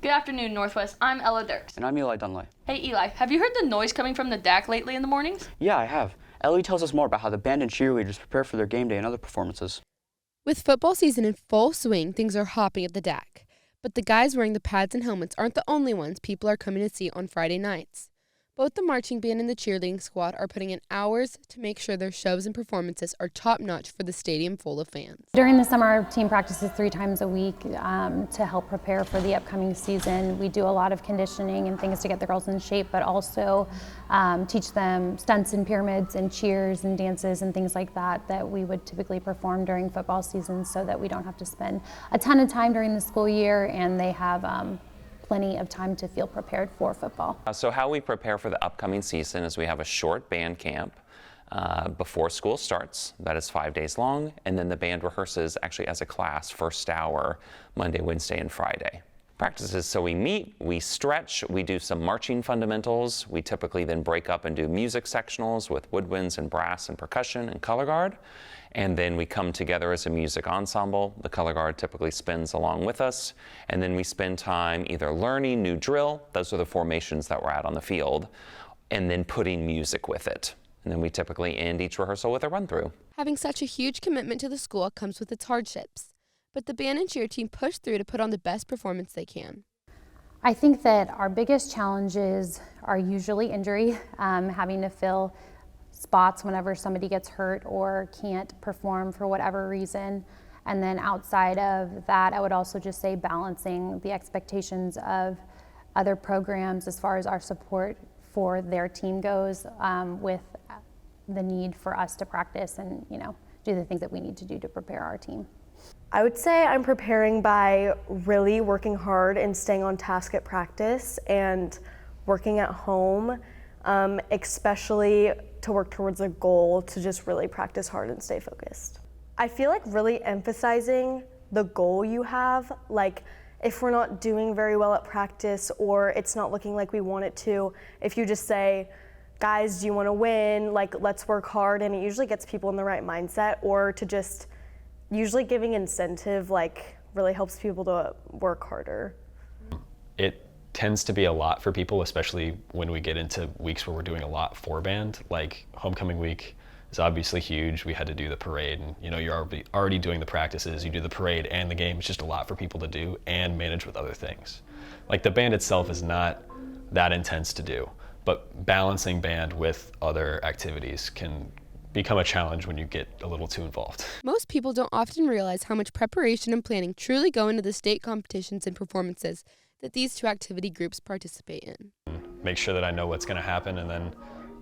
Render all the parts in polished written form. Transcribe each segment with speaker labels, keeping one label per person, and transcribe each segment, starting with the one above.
Speaker 1: Good afternoon, Northwest. I'm Ella Dirks.
Speaker 2: And I'm Eli Dunley.
Speaker 1: Hey, Eli, have you heard the noise coming from the DAC lately in the mornings?
Speaker 2: Yeah, I have. Ellie tells us more about how the Bandon Cheerleaders prepare for their game day and other performances.
Speaker 3: With football season in full swing, things are hopping at the DAC. But the guys wearing the pads and helmets aren't the only ones people are coming to see on Friday nights. Both the marching band and the cheerleading squad are putting in hours to make sure their shows and performances are top-notch for the stadium full of fans.
Speaker 4: During the summer, our team practices 3 times a week to help prepare for the upcoming season. We do a lot of conditioning and things to get the girls in shape, but also teach them stunts and pyramids and cheers and dances and things like that that we would typically perform during football season, so that we don't have to spend a ton of time during the school year and they have plenty of time to feel prepared for football.
Speaker 5: So how we prepare for the upcoming season is we have a short band camp before school starts. That is 5 days long, and then the band rehearses actually as a class first hour Monday, Wednesday, and Friday. Practices, so we meet, we stretch, we do some marching fundamentals. We typically then break up and do music sectionals with woodwinds and brass and percussion and color guard. And then we come together as a music ensemble. The color guard typically spins along with us. And then we spend time either learning new drill, those are the formations that we're at on the field, and then putting music with it. And then we typically end each rehearsal with a run through.
Speaker 3: Having such a huge commitment to the school comes with its hardships. But the band and cheer team push through to put on the best performance they can.
Speaker 4: I think that our biggest challenges are usually injury, having to fill spots whenever somebody gets hurt or can't perform for whatever reason. And then outside of that, I would also just say balancing the expectations of other programs as far as our support for their team goes, with the need for us to practice and, do the things that we need to do to prepare our team.
Speaker 6: I would say I'm preparing by really working hard and staying on task at practice and working at home, especially to work towards a goal to just really practice hard and stay focused. I feel like really emphasizing the goal you have, like if we're not doing very well at practice or it's not looking like we want it to, if you just say, guys, do you want to win? Like, let's work hard, and it usually gets people in the right mindset, or to just usually giving incentive really helps people to work harder.
Speaker 7: It tends to be a lot for people, especially when we get into weeks where we're doing a lot for band. Like homecoming week is obviously huge. We had to do the parade, and you're already doing the practices, you do the parade and the game. It's just a lot for people to do and manage with other things. Like the band itself is not that intense to do, but balancing band with other activities can become a challenge when you get a little too involved.
Speaker 3: Most people don't often realize how much preparation and planning truly go into the state competitions and performances that these two activity groups participate in.
Speaker 7: Make sure that I know what's going to happen and then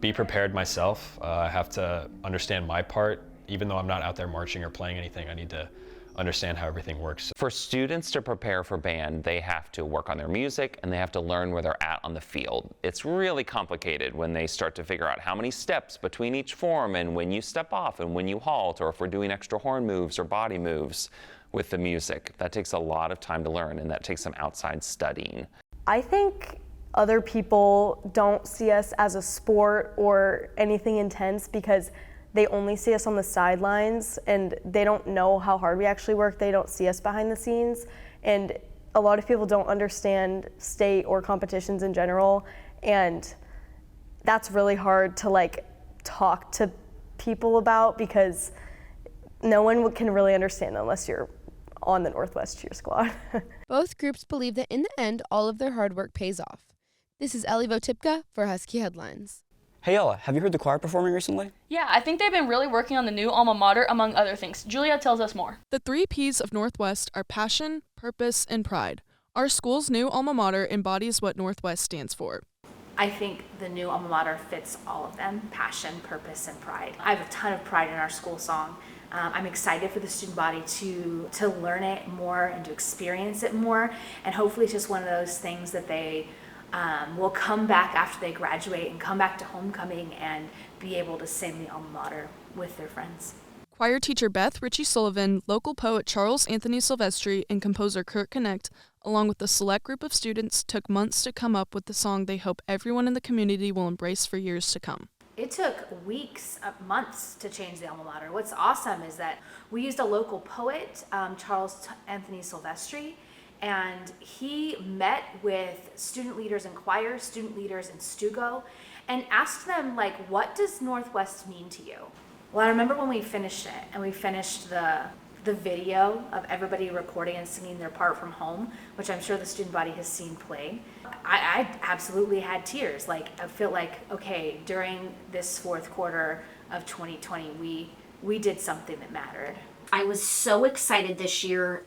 Speaker 7: be prepared myself. I have to understand my part. Even though I'm not out there marching or playing anything, I need to understand how everything works.
Speaker 5: For students to prepare for band, they have to work on their music and they have to learn where they're at on the field. It's really complicated when they start to figure out how many steps between each form and when you step off and when you halt, or if we're doing extra horn moves or body moves with the music. That takes a lot of time to learn, and that takes some outside studying.
Speaker 6: I think other people don't see us as a sport or anything intense because they only see us on the sidelines and they don't know how hard we actually work. They don't see us behind the scenes. And a lot of people don't understand state or competitions in general. And that's really hard to talk to people about because no one can really understand unless you're on the Northwest Cheer Squad.
Speaker 3: Both groups believe that in the end, all of their hard work pays off. This is Ellie Votipka for Husky Headlines.
Speaker 2: Hey Ella, have you heard the choir performing recently?
Speaker 1: Yeah, I think they've been really working on the new alma mater, among other things. Julia tells us more.
Speaker 8: The 3 P's of Northwest are passion, purpose, and pride. Our school's new alma mater embodies what Northwest stands for.
Speaker 9: I think the new alma mater fits all of them: passion, purpose, and pride. I have a ton of pride in our school song. I'm excited for the student body to learn it more and to experience it more, and hopefully it's just one of those things that they will come back after they graduate and come back to homecoming and be able to sing the alma mater with their friends.
Speaker 8: Choir teacher Beth Ritchie Sullivan, local poet Charles Anthony Silvestri, and composer Kurt Connect, along with a select group of students, took months to come up with the song they hope everyone in the community will embrace for years to come.
Speaker 9: It took weeks, months to change the alma mater. What's awesome is that we used a local poet, Charles Anthony Silvestri, and he met with student leaders in choir, student leaders in Stugo, and asked them, like, what does Northwest mean to you? Well, I remember when we finished it, and we finished the video of everybody recording and singing their part from home, which I'm sure the student body has seen played. I absolutely had tears. Like, I feel like, okay, during this fourth quarter of 2020, we did something that mattered.
Speaker 10: I was so excited this year.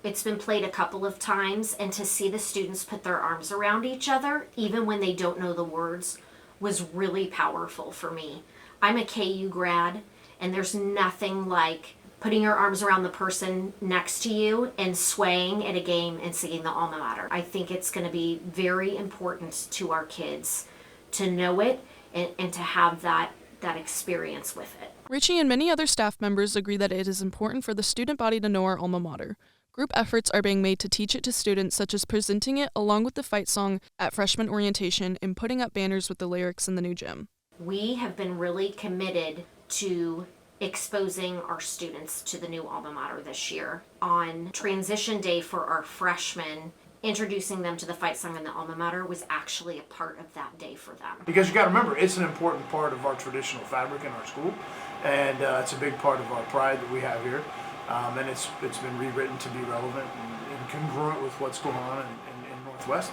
Speaker 10: It's been played a couple of times, and to see the students put their arms around each other, even when they don't know the words, was really powerful for me. I'm a KU grad, and there's nothing like putting your arms around the person next to you and swaying at a game and singing the alma mater. I think it's going to be very important to our kids to know it and to have that experience with it.
Speaker 8: Richie and many other staff members agree that it is important for the student body to know our alma mater. Group efforts are being made to teach it to students, such as presenting it along with the fight song at freshman orientation and putting up banners with the lyrics in the new gym.
Speaker 10: We have been really committed to exposing our students to the new alma mater this year. On transition day for our freshmen, introducing them to the fight song and the alma mater was actually a part of that day for them.
Speaker 11: Because you got to remember, it's an important part of our traditional fabric in our school, and it's a big part of our pride that we have here. And it's been rewritten to be relevant and congruent with what's going on in Northwest.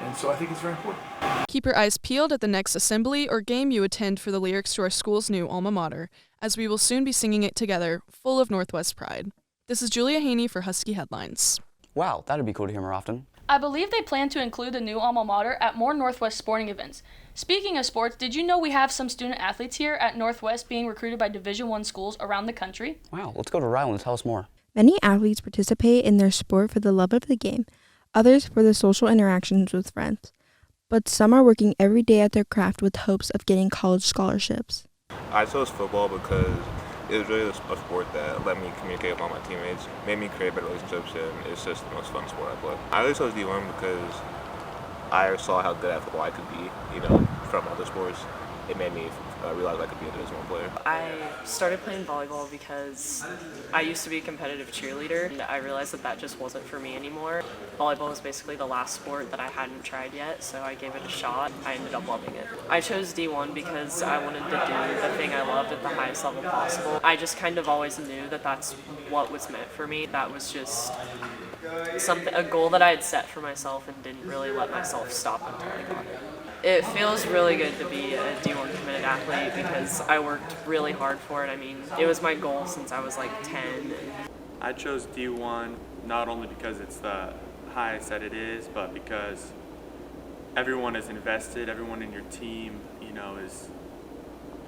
Speaker 11: And so I think it's very important.
Speaker 8: Keep your eyes peeled at the next assembly or game you attend for the lyrics to our school's new alma mater, as we will soon be singing it together, full of Northwest pride. This is Julia Haney for Husky Headlines.
Speaker 2: Wow, that'd be cool to hear more often.
Speaker 1: I believe they plan to include the new alma mater at more Northwest sporting events. Speaking of sports, did you know we have some student athletes here at Northwest being recruited by Division I schools around the country?
Speaker 2: Wow, let's go to Ryland and tell us more.
Speaker 12: Many athletes participate in their sport for the love of the game, others for the social interactions with friends. But some are working every day at their craft with hopes of getting college scholarships.
Speaker 13: I chose football because it was really a sport that let me communicate with all my teammates, made me create better relationships, and it's just the most fun sport I play. I really chose D1 because I saw how good at football I could be, from other sports. It made me realize I could be a Division I player.
Speaker 14: I started playing volleyball because I used to be a competitive cheerleader, and I realized that just wasn't for me anymore. Volleyball was basically the last sport that I hadn't tried yet, so I gave it a shot. I ended up loving it. I chose D1 because I wanted to do the thing I loved at the highest level possible. I just kind of always knew that that's what was meant for me. That was just a goal that I had set for myself and didn't really let myself stop until I got it. It feels really good to be a D1 committed athlete because I worked really hard for it. I mean, it was my goal since I was like 10.
Speaker 15: I chose D1 not only because it's the highest that it is, but because everyone is invested, everyone in your team, is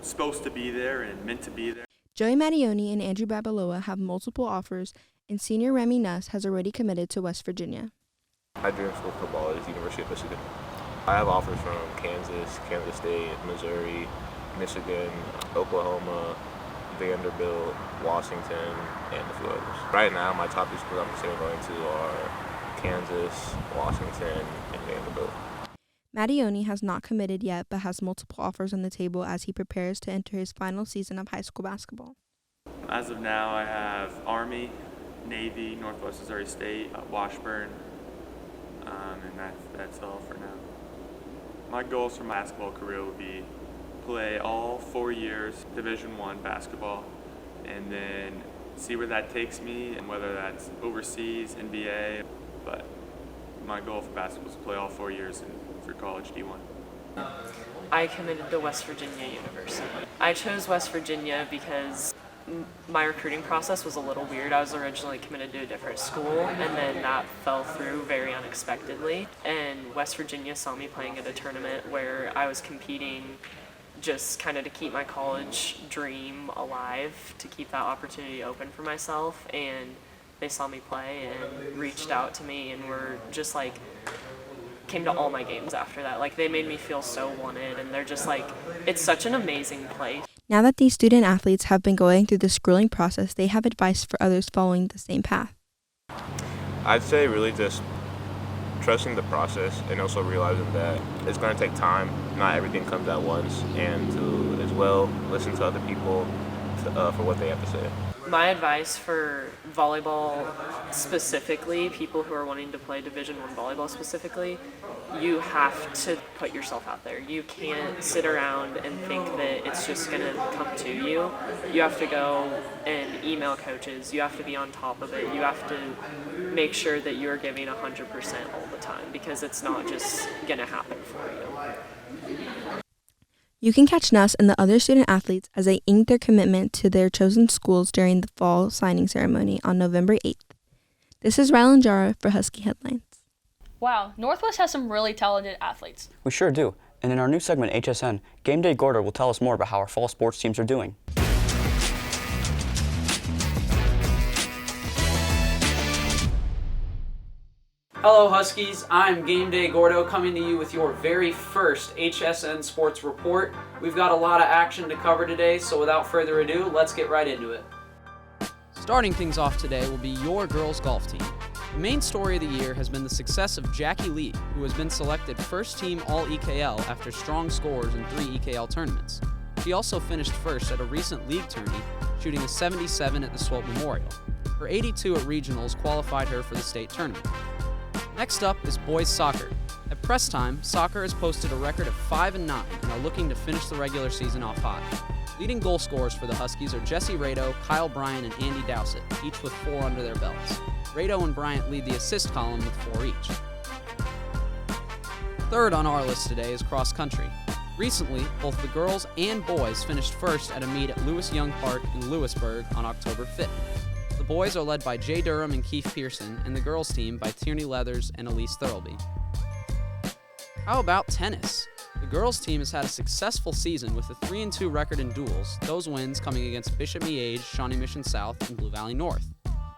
Speaker 15: supposed to be there and meant to be there.
Speaker 12: Joey Mattioni and Andrew Babaloa have multiple offers, and senior Remy Nuss has already committed to West Virginia.
Speaker 13: My dream school for football is University of Michigan. I have offers from Kansas, Kansas State, Missouri, Michigan, Oklahoma, Vanderbilt, Washington, and a few others. Right now, my top 2 schools I'm considering going to are Kansas, Washington, and Vanderbilt.
Speaker 12: Mattioni has not committed yet, but has multiple offers on the table as he prepares to enter his final season of high school basketball.
Speaker 15: As of now, I have Army, Navy, Northwest Missouri State, Washburn, and that's all for now. My goals for my basketball career would be play all 4 years Division I basketball, and then see where that takes me, and whether that's overseas, NBA. But my goal for basketball is to play all 4 years for college D1.
Speaker 14: I committed to West Virginia University. I chose West Virginia because my recruiting process was a little weird. I was originally committed to a different school, and then that fell through very unexpectedly. And West Virginia saw me playing at a tournament where I was competing just kind of to keep my college dream alive, to keep that opportunity open for myself. And they saw me play and reached out to me and were just like, came to all my games after that. Like, they made me feel so wanted, and they're just like, it's such an amazing place.
Speaker 12: Now that these student athletes have been going through this grueling process, they have advice for others following the same path.
Speaker 13: I'd say really just trusting the process and also realizing that it's going to take time. Not everything comes at once, and to as well listen to other people, for what they have to say.
Speaker 14: My advice for volleyball specifically, people who are wanting to play Division I volleyball specifically, you have to put yourself out there. You can't sit around and think that it's just going to come to you. You have to go and email coaches. You have to be on top of it. You have to make sure that you're giving 100% all the time, because it's not just going to happen for you.
Speaker 12: You can catch Nuss and the other student athletes as they ink their commitment to their chosen schools during the fall signing ceremony on November 8th. This is Rylan Jara for Husky Headlines.
Speaker 1: Wow, Northwest has some really talented athletes.
Speaker 2: We sure do. And in our new segment, HSN, Game Day Gordo will tell us more about how our fall sports teams are doing.
Speaker 16: Hello Huskies, I'm Game Day Gordo coming to you with your very first HSN Sports Report. We've got a lot of action to cover today, so without further ado, let's get right into it.
Speaker 17: Starting things off today will be your girls golf team. The main story of the year has been the success of Jackie Lee, who has been selected first team All-EKL after strong scores in 3 EKL tournaments. She also finished first at a recent league tourney, shooting a 77 at the Swope Memorial. Her 82 at regionals qualified her for the state tournament. Next up is boys soccer. At press time, soccer has posted a record of 5-9 and are looking to finish the regular season off high. Leading goal scorers for the Huskies are Jesse Rado, Kyle Bryant, and Andy Dowsett, each with 4 under their belts. Rado and Bryant lead the assist column with 4 each. Third on our list today is cross country. Recently, both the girls and boys finished first at a meet at Lewis Young Park in Lewisburg on October 5th. The boys are led by Jay Durham and Keith Pearson, and the girls team by Tierney Leathers and Elise Thirlby. How about tennis? The girls team has had a successful season with a 3-2 record in duels, those wins coming against Bishop Miege, Shawnee Mission South, and Blue Valley North.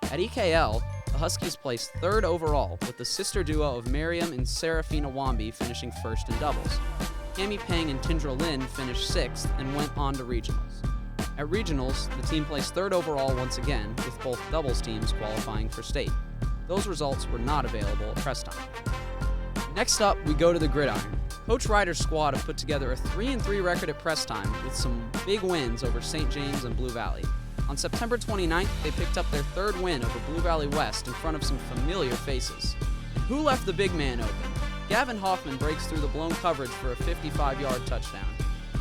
Speaker 17: At EKL, the Huskies placed 3rd overall, with the sister duo of Miriam and Serafina Wambi finishing first in doubles. Cami Peng and Tindra Lin finished 6th and went on to regionals. At regionals, the team placed 3rd overall once again, with both doubles teams qualifying for state. Those results were not available at press time. Next up, we go to the gridiron. Coach Ryder's squad have put together a 3-3 record at press time with some big wins over St. James and Blue Valley. On September 29th, they picked up their 3rd win over Blue Valley West in front of some familiar faces. And who left the big man open? Gavin Hoffman breaks through the blown coverage for a 55-yard touchdown.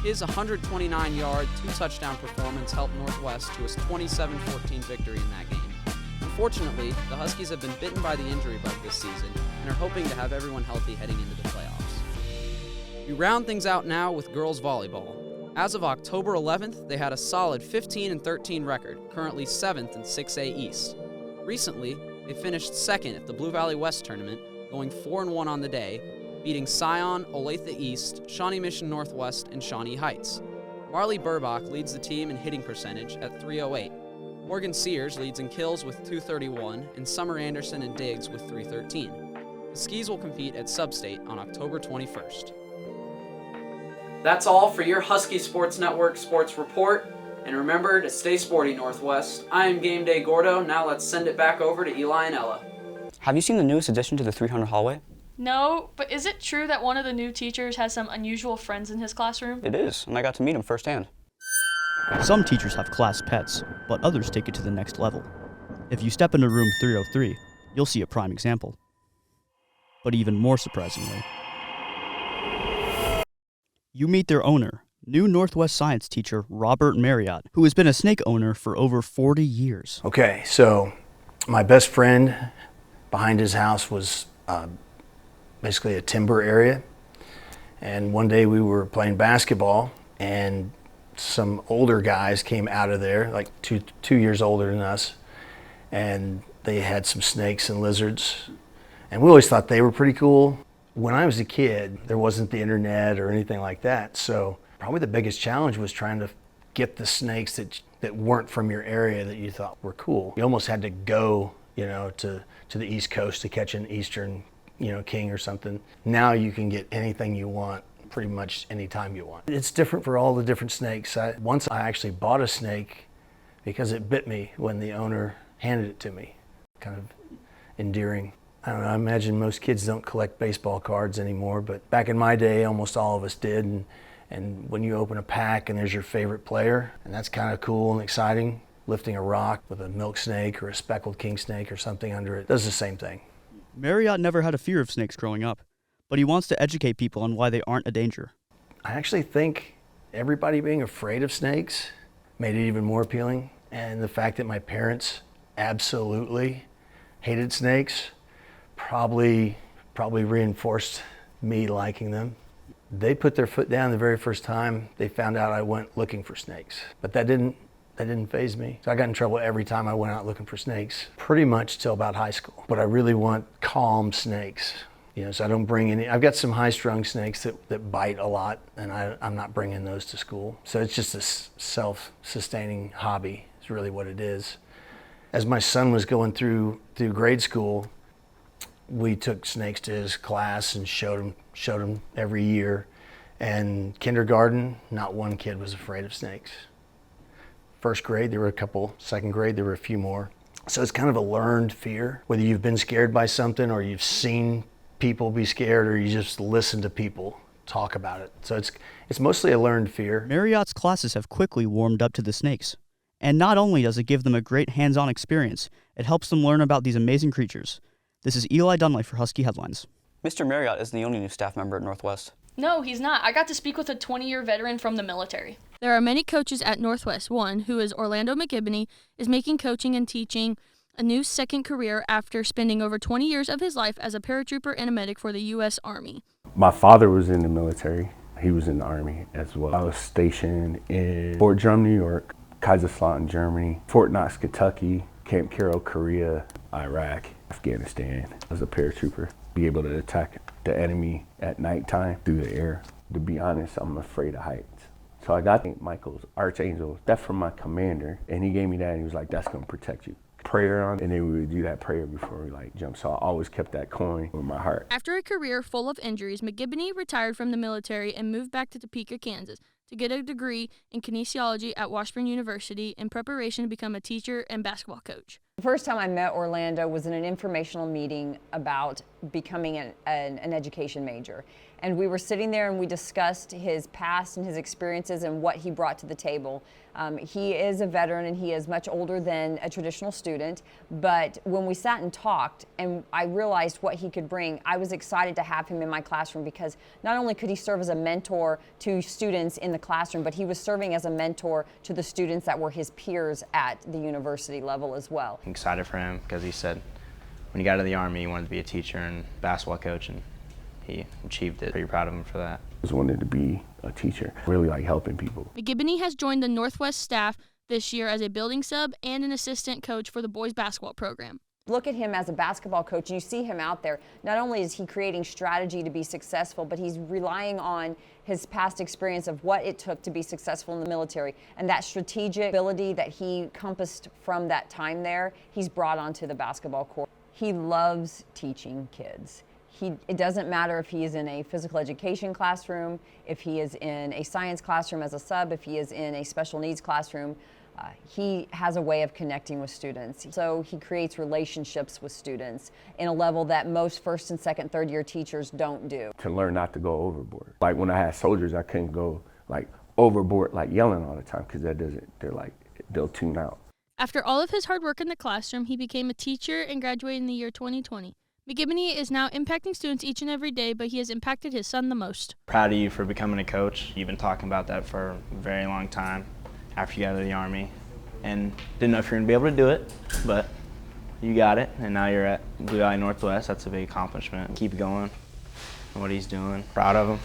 Speaker 17: His 129-yard, 2-touchdown performance helped Northwest to a 27-14 victory in that game. Unfortunately, the Huskies have been bitten by the injury bug this season and are hoping to have everyone healthy heading into the playoffs. We round things out now with girls volleyball. As of October 11th, they had a solid 15-13 record, currently 7th in 6A East. Recently, they finished 2nd at the Blue Valley West tournament, going 4-1 on the day, beating Scion, Olathe East, Shawnee Mission Northwest, and Shawnee Heights. Marley Burbach leads the team in hitting percentage at .308. Morgan Sears leads in kills with .231, and Summer Anderson and Diggs with .313. The Skis will compete at Substate on October 21st.
Speaker 16: That's all for your Husky Sports Network Sports Report. And remember to stay sporty, Northwest. I am Game Day Gordo. Now let's send it back over to Eli and Ella.
Speaker 2: Have you seen the newest addition to the 300 hallway?
Speaker 1: No, but is it true that one of the new teachers has some unusual friends in his classroom?
Speaker 2: It is, and I got to meet him firsthand.
Speaker 18: Some teachers have class pets, but others take it to the next level. If you step into room 303, you'll see a prime example. But even more surprisingly, you meet their owner, new Northwest Science teacher Robert Marriott, who has been a snake owner for over 40 years.
Speaker 19: Okay, so my best friend behind his house was basically a timber area, and one day we were playing basketball and some older guys came out of there, like two years older than us, and they had some snakes and lizards, and we always thought they were pretty cool. When I was a kid, there wasn't the internet or anything like that, so probably the biggest challenge was trying to get the snakes that weren't from your area that you thought were cool. You almost had to go, to the East Coast to catch an eastern, king or something. Now you can get anything you want pretty much anytime you want. It's different for all the different snakes. Once I actually bought a snake because it bit me when the owner handed it to me. Kind of endearing. I don't know, I imagine most kids don't collect baseball cards anymore, but back in my day, almost all of us did, And when you open a pack and there's your favorite player, and that's kind of cool and exciting, lifting a rock with a milk snake or a speckled king snake or something under it does the same thing.
Speaker 18: Marriott never had a fear of snakes growing up, but he wants to educate people on why they aren't a danger.
Speaker 19: I actually think everybody being afraid of snakes made it even more appealing. And the fact that my parents absolutely hated snakes probably reinforced me liking them. They put their foot down the very first time they found out I went looking for snakes. But that didn't faze me. So I got in trouble every time I went out looking for snakes, pretty much till about high school. But I really want calm snakes. So I don't bring any. I've got some high-strung snakes that bite a lot, and I'm not bringing those to school. So it's just a self-sustaining hobby is really what it is. As my son was going through grade school, we took snakes to his class and showed him every year. And kindergarten, not one kid was afraid of snakes. First grade, there were a couple. Second grade, there were a few more. So it's kind of a learned fear, whether you've been scared by something or you've seen people be scared or you just listen to people talk about it. So it's mostly a learned fear.
Speaker 18: Marriott's classes have quickly warmed up to the snakes. And not only does it give them a great hands-on experience, it helps them learn about these amazing creatures. This is Eli Dunley for Husky Headlines.
Speaker 2: Mr. Marriott isn't the only new staff member at Northwest.
Speaker 1: No, he's not. I got to speak with a 20-year veteran from the military.
Speaker 8: There are many coaches at Northwest. One, who is Orlando McGibney, is making coaching and teaching a new second career after spending over 20 years of his life as a paratrooper and a medic for the U.S. Army.
Speaker 20: My father was in the military. He was in the Army as well. I was stationed in Fort Drum, New York, Kaiserslautern, Germany, Fort Knox, Kentucky, Camp Carroll, Korea, Iraq, Afghanistan. I was a paratrooper. Be able to attack the enemy at nighttime through the air. To be honest, I'm afraid of heights. So I got Michael's Archangel, that's from my commander, and he gave me that and he was like, that's gonna protect you. Prayer on, and then we would do that prayer before we jump. So I always kept that coin with my heart.
Speaker 8: After a career full of injuries, McGibney retired from the military and moved back to Topeka, Kansas to get a degree in kinesiology at Washburn University in preparation to become a teacher and basketball coach.
Speaker 21: The first time I met Orlando was in an informational meeting about becoming an education major. And we were sitting there and we discussed his past and his experiences and what he brought to the table. He is a veteran and he is much older than a traditional student, but when we sat and talked and I realized what he could bring, I was excited to have him in my classroom because not only could he serve as a mentor to students in the classroom, but he was serving as a mentor to the students that were his peers at the university level as well.
Speaker 22: I'm excited for him because he said when he got out of the Army he wanted to be a teacher and basketball coach, and he achieved it. Pretty proud of him for that.
Speaker 20: I just wanted to be a teacher, really like helping people.
Speaker 8: McGibney has joined the Northwest staff this year as a building sub and an assistant coach for the boys basketball program.
Speaker 21: Look at him as a basketball coach, and you see him out there. Not only is he creating strategy to be successful, but he's relying on his past experience of what it took to be successful in the military. And that strategic ability that he compassed from that time there, he's brought onto the basketball court. He loves teaching kids. It doesn't matter if he is in a physical education classroom, if he is in a science classroom as a sub, if he is in a special needs classroom. He has a way of connecting with students. So he creates relationships with students in a level that most first and second, third year teachers don't do.
Speaker 20: To learn not to go overboard. Like when I had soldiers, I couldn't go overboard, yelling all the time, because they'll tune out.
Speaker 8: After all of his hard work in the classroom, he became a teacher and graduated in the year 2020. McGibney is now impacting students each and every day, but he has impacted his son the most.
Speaker 22: Proud of you for becoming a coach. You've been talking about that for a very long time after you got out of the Army, and didn't know if you were going to be able to do it, but you got it, and now you're at Blue Valley Northwest. That's a big accomplishment. Keep going on what he's doing. Proud of him.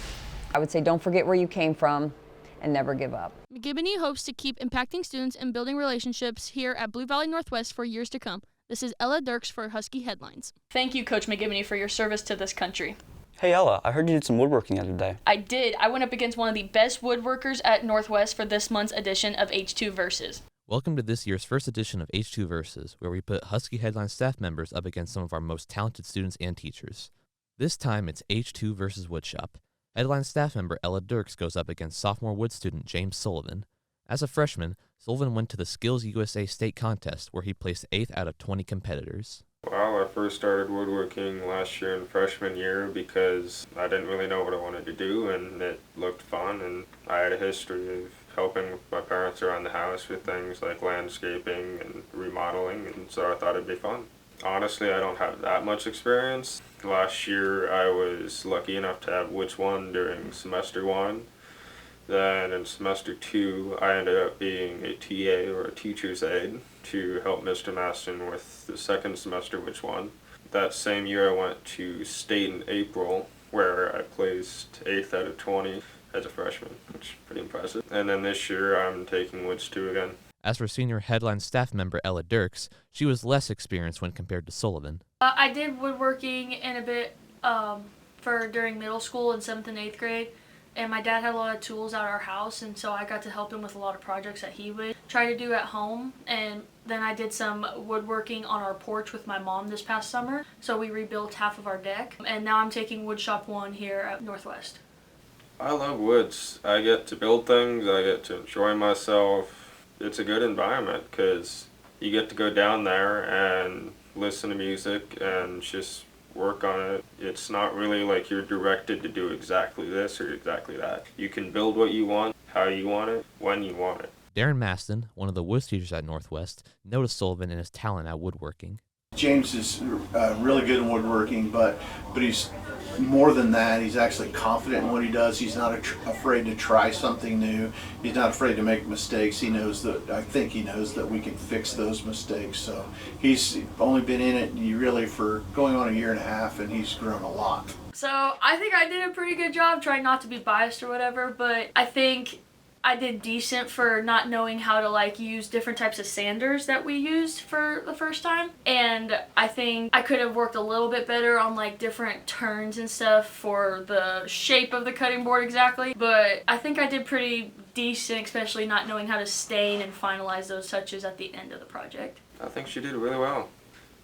Speaker 21: I would say don't forget where you came from and never give up.
Speaker 8: McGibney hopes to keep impacting students and building relationships here at Blue Valley Northwest for years to come. This is Ella Dirks for Husky Headlines.
Speaker 1: Thank you, Coach McGibney, for your service to this country.
Speaker 2: Hey Ella, I heard you did some woodworking the other day.
Speaker 1: I did. I went up against one of the best woodworkers at Northwest for this month's edition of H2 Versus.
Speaker 23: Welcome to this year's first edition of H2 Versus, where we put Husky Headlines staff members up against some of our most talented students and teachers. This time it's H2 versus Woodshop. Headline staff member Ella Dirks goes up against sophomore wood student James Sullivan. As a freshman, Sullivan went to the Skills USA State Contest, where he placed 8th out of 20 competitors.
Speaker 24: Well,
Speaker 4: I first started woodworking last year in freshman year because I didn't really know what I wanted to do, and it looked fun, and I had a history of helping my parents around the house with things like landscaping and remodeling, and so I thought it'd be fun. Honestly, I don't have that much experience. Last year I was lucky enough to have Which One during semester 1. Then in semester 2 I ended up being a TA, or a teacher's aide, to help Mr. Maston with the second semester Which One. That same year I went to state in April, where I placed 8th out of 20 as a freshman, which is pretty impressive. And then this year I'm taking Which 2 again.
Speaker 23: As for senior Headline staff member Ella Dirks, she was less experienced when compared to Sullivan.
Speaker 1: I did woodworking in a bit for during middle school in 7th and 8th grade, and my dad had a lot of tools at our house, and so I got to help him with a lot of projects that he would try to do at home. And then I did some woodworking on our porch with my mom this past summer, so we rebuilt half of our deck, and now I'm taking Woodshop 1 here at Northwest.
Speaker 4: I love woods. I get to build things, I get to enjoy myself. It's a good environment because you get to go down there and listen to music and just work on it. It's not really like you're directed to do exactly this or exactly that. You can build what you want, how you want it, when you want it.
Speaker 23: Darren Maston, one of the woods teachers at Northwest, noticed Sullivan and his talent at woodworking.
Speaker 5: James is really good in woodworking, but he's more than that. He's actually confident in what he does. He's not afraid to try something new. He's not afraid to make mistakes. He knows that, I think he knows that we can fix those mistakes. So he's only been in it really for going on a year and a half, and he's grown a lot.
Speaker 1: So I think I did a pretty good job, trying not to be biased or whatever, but I think I did decent for not knowing how to use different types of sanders that we used for the first time. And I think I could have worked a little bit better on different turns and stuff for the shape of the cutting board exactly. But I think I did pretty decent, especially not knowing how to stain and finalize those touches at the end of the project.
Speaker 4: I think she did really well.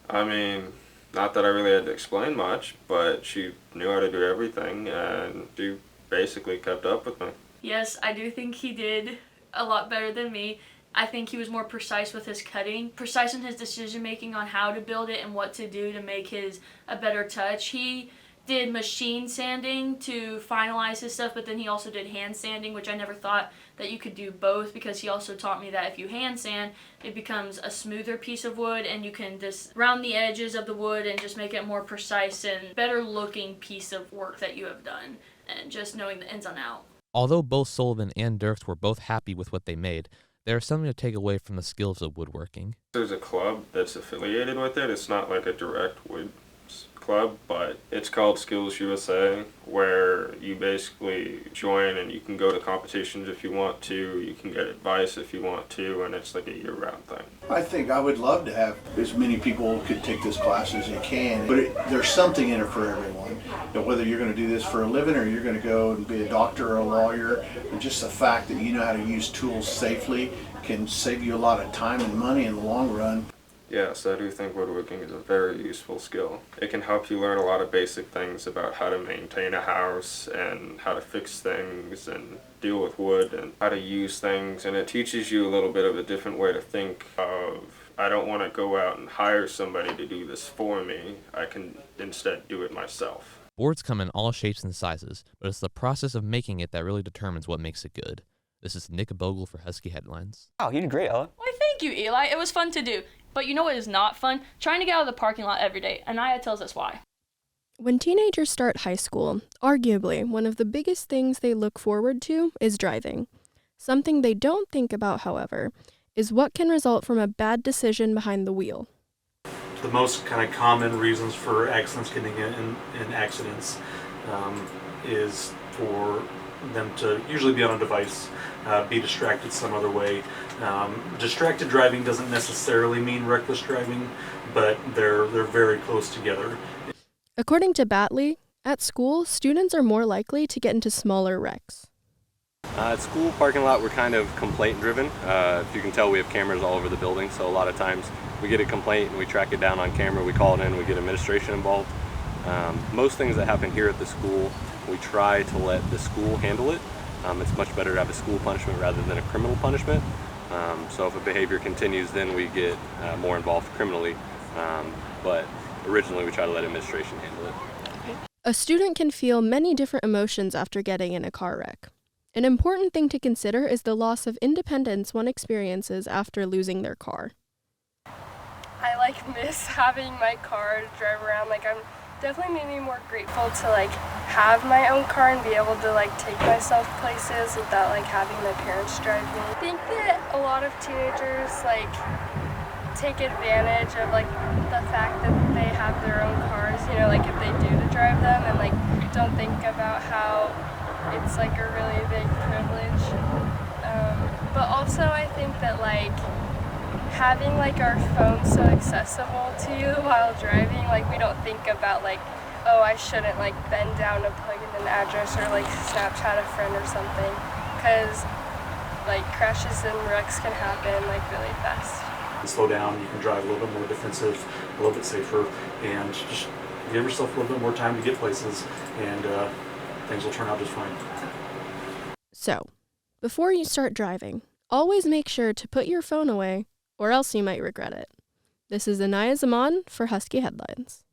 Speaker 4: I mean, not that I really had to explain much, but she knew how to do everything, and she basically kept up with me.
Speaker 1: Yes, I do think he did a lot better than me. I think he was more precise with his cutting, precise in his decision making on how to build it and what to do to make his a better touch. He did machine sanding to finalize his stuff, but then he also did hand sanding, which I never thought that you could do both, because he also taught me that if you hand sand, it becomes a smoother piece of wood, and you can just round the edges of the wood and just make it more precise and better looking piece of work that you have done, and just knowing the ins and outs.
Speaker 23: Although both Sullivan and Dirks were both happy with what they made, there is something to take away from the skills of woodworking.
Speaker 4: There's a club that's affiliated with it. It's not like a direct wood club, but it's called Skills USA, where you basically join and you can go to competitions if you want to, you can get advice if you want to, and it's like a year-round thing.
Speaker 5: I think I would love to have as many people could take this class as you can, but there's something in it for everyone. Whether you're going to do this for a living or you're going to go and be a doctor or a lawyer, and just the fact that you know how to use tools safely can save you a lot of time and money in the long run.
Speaker 4: Yes, I do think woodworking is a very useful skill. It can help you learn a lot of basic things about how to maintain a house and how to fix things and deal with wood and how to use things, and it teaches you a little bit of a different way to think of, I don't want to go out and hire somebody to do this for me, I can instead do it myself.
Speaker 23: Boards come in all shapes and sizes, but it's the process of making it that really determines what makes it good. This is Nick Bogle for Husky Headlines.
Speaker 2: Oh, you did great, Ella.
Speaker 1: Why, thank you, Eli. It was fun to do. But you know what is not fun? Trying to get out of the parking lot every day. Anaya tells us why.
Speaker 7: When teenagers start high school, arguably one of the biggest things they look forward to is driving. Something they don't think about, however, is what can result from a bad decision behind the wheel.
Speaker 24: The most kind of common reasons for accidents getting in accidents is for them to usually be on a device, be distracted some other way. Distracted driving doesn't necessarily mean reckless driving, but they're very close together.
Speaker 7: According to Batley, at school, students are more likely to get into smaller wrecks.
Speaker 25: At school parking lot, we're kind of complaint driven. If you can tell, we have cameras all over the building, so a lot of times we get a complaint and we track it down on camera, we call it in, we get administration involved. Most things that happen here at the school, we try to let the school handle it. It's much better to have a school punishment rather than a criminal punishment. So if a behavior continues, then we get more involved criminally. But originally we try to let administration handle it.
Speaker 7: A student can feel many different emotions after getting in a car wreck. An important thing to consider is the loss of independence one experiences after losing their car.
Speaker 3: I miss having my car to drive around. I'm definitely made me more grateful to have my own car and be able to take myself places without having my parents drive me. I think that a lot of teenagers take advantage of the fact that they have their own cars, if they do to drive them, and don't think about how it's a really big privilege. But also I think that having our phones so accessible to you while driving, we don't think about oh, I shouldn't bend down to plug in an address or Snapchat a friend or something, because crashes and wrecks can happen really fast.
Speaker 24: Slow down, you can drive a little bit more defensive, a little bit safer, and just give yourself a little bit more time to get places, and things will turn out just fine.
Speaker 7: So, before you start driving, always make sure to put your phone away, or else you might regret it. This is Anaya Zaman for Husky Headlines.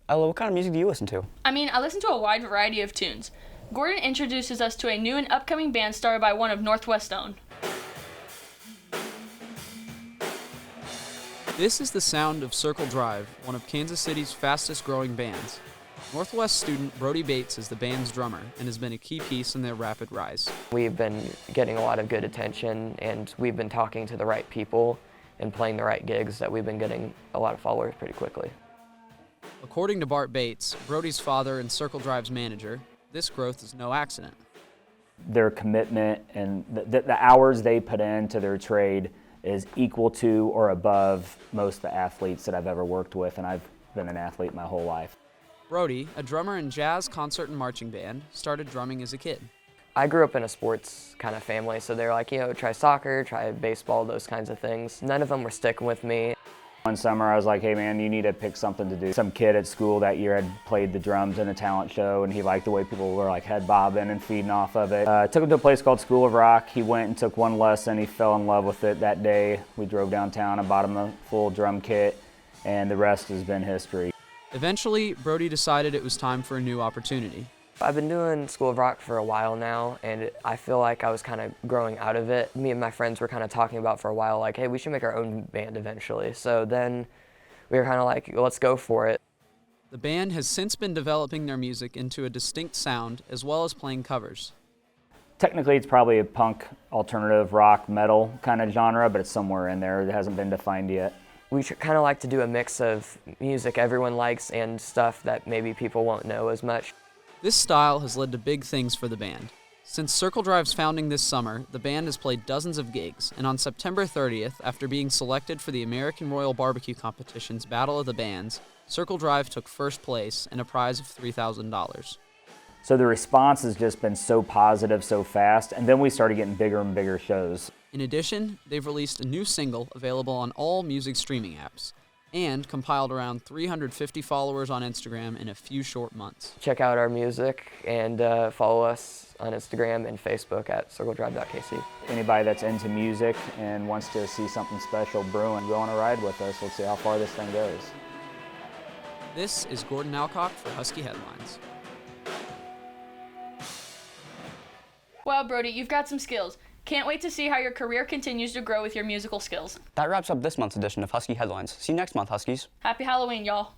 Speaker 2: Ella, what kind of music do you listen to?
Speaker 1: I listen to a wide variety of tunes. Gordon introduces us to a new and upcoming band started by one of Northwest's own.
Speaker 17: This is the sound of Circle Drive, one of Kansas City's fastest growing bands. Northwest student Brody Bates is the band's drummer and has been a key piece in their rapid rise.
Speaker 6: We've been getting a lot of good attention, and we've been talking to the right people and playing the right gigs that we've been getting a lot of followers pretty quickly.
Speaker 17: According to Bart Bates, Brody's father and Circle Drive's manager, this growth is no accident.
Speaker 9: Their commitment and the hours they put into their trade is equal to or above most of the athletes that I've ever worked with, and I've been an athlete my whole life.
Speaker 17: Brody, a drummer in jazz, concert, and marching band, started drumming as a kid.
Speaker 6: I grew up in a sports kind of family, so they're try soccer, try baseball, those kinds of things. None of them were sticking with me.
Speaker 9: One summer I was like, hey man, you need to pick something to do. Some kid at school that year had played the drums in a talent show, and he liked the way people were head bobbing and feeding off of it. Took him to a place called School of Rock. He went and took one lesson. He fell in love with it that day. We drove downtown and bought him a full drum kit, and the rest has been history.
Speaker 17: Eventually, Brody decided it was time for a new opportunity.
Speaker 6: I've been doing School of Rock for a while now, and I feel like I was kind of growing out of it. Me and my friends were kind of talking about for a while, hey, we should make our own band eventually. So then we were kind of let's go for it.
Speaker 17: The band has since been developing their music into a distinct sound, as well as playing covers.
Speaker 9: Technically, it's probably a punk, alternative, rock, metal kind of genre, but it's somewhere in there. It hasn't been defined yet.
Speaker 6: We kind of like to do a mix of music everyone likes and stuff that maybe people won't know as much.
Speaker 17: This style has led to big things for the band. Since Circle Drive's founding this summer, the band has played dozens of gigs, and on September 30th, after being selected for the American Royal Barbecue Competition's Battle of the Bands, Circle Drive took first place and a prize of $3,000.
Speaker 9: So the response has just been so positive so fast, and then we started getting bigger and bigger shows.
Speaker 17: In addition, they've released a new single available on all music streaming apps, and compiled around 350 followers on Instagram in a few short months.
Speaker 6: Check out our music and follow us on Instagram and Facebook at circledrive.kc.
Speaker 9: Anybody that's into music and wants to see something special brewing, go on a ride with us. Let's see how far this thing goes.
Speaker 17: This is Gordon Alcock for Husky Headlines.
Speaker 1: Wow, Brody, you've got some skills. Can't wait to see how your career continues to grow with your musical skills.
Speaker 2: That wraps up this month's edition of Husky Headlines. See you next month, Huskies.
Speaker 1: Happy Halloween, y'all.